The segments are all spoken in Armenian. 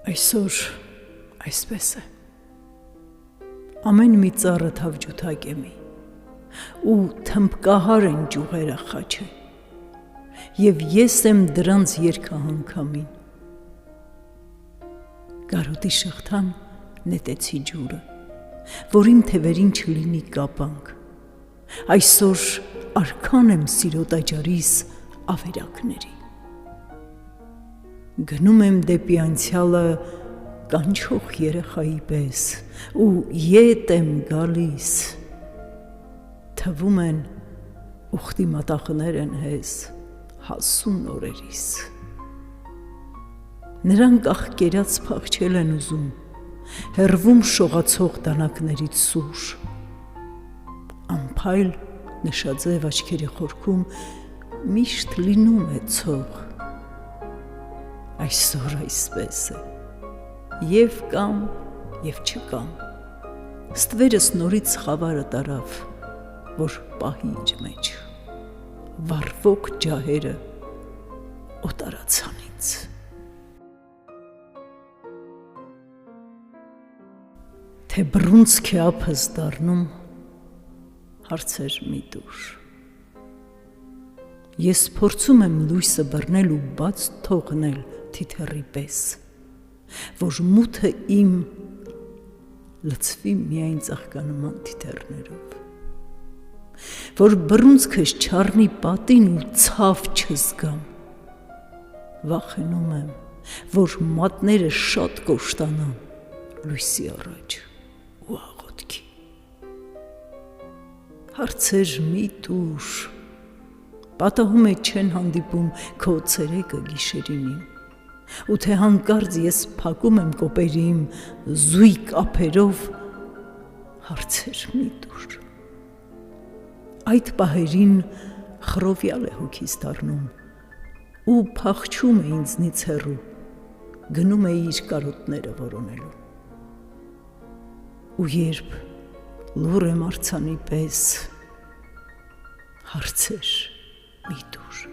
Այսօր այսպես է, ամեն մի ծառը թավջութակ է մի, ու թմբկահար են ճյուղերը խաչը, և ես եմ դրանց երկահանգամին։ Գարոտի շղթան նետեցի ջուրը, որ իմ թևերին չլինի կապանք, այսօր արքան եմ սիրո տաճարիս ավերակների։ Գնում եմ դեպի անցյալը կանչող երեխայի պես, ու ետ եմ գալիս, թվում են ուխտի մատաղներ են հեզ հասուն օրերիս։ Նրանք աղկերած փախչել են ուզում, հեռվում շողացող դանակներից սուր, անփայլ նշաձև աչքերի խորքում միշտ լինում է ցող։ Այսօր այսպես է, և կամ, և չկամ, ստվերս նորից խավարը տարավ, որ պահի իր մեջ, վառվող ջահերը օտարացան ինձ։ Թե բռունցք է ափս դառնում, հարցեր մի տուր։ Ես փորձում եմ լույսը բռնել ու բաց թողնել թիթեռի պես, որ մութը իմ լցվի միայն ծաղկանման թիթեռներով, որ բռունցքս չառնի պատին ու ցավ չզգամ, վախենում եմ, որ մատները շատ կոշտանան լույսի առաջ ու աղոթքի։ Հարցեր մի տուր, պատահում է չեն հանդիպում քո ցերեկը գիշերին իմ, ու թե հանկարծ ես փակում եմ կոպերի իմ զույգ ափերով, հարցեր մի տուր։ Այդ պահերին խռովյալ է հոգիս դառնում, ու փախչում է ինձնից հեռու, գնում է իր կարոտները որոնելու։ Ու երբ լուռ եմ արձանի պես, հարցեր մի տուր։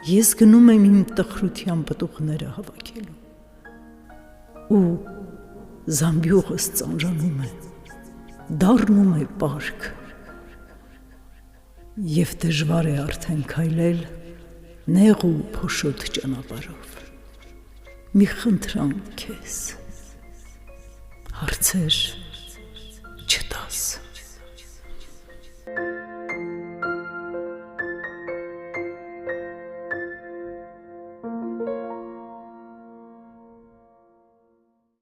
Ես գնում եմ իմ տխրության պտուղները հավաքելու, ու զամբյուղս ծանրանում է, դառնում է պարկ, և դժվար է արդեն քայլել նեղ ու փոշոտ ճանապարհով։ Մի խնդրանք քեզ, հարցեր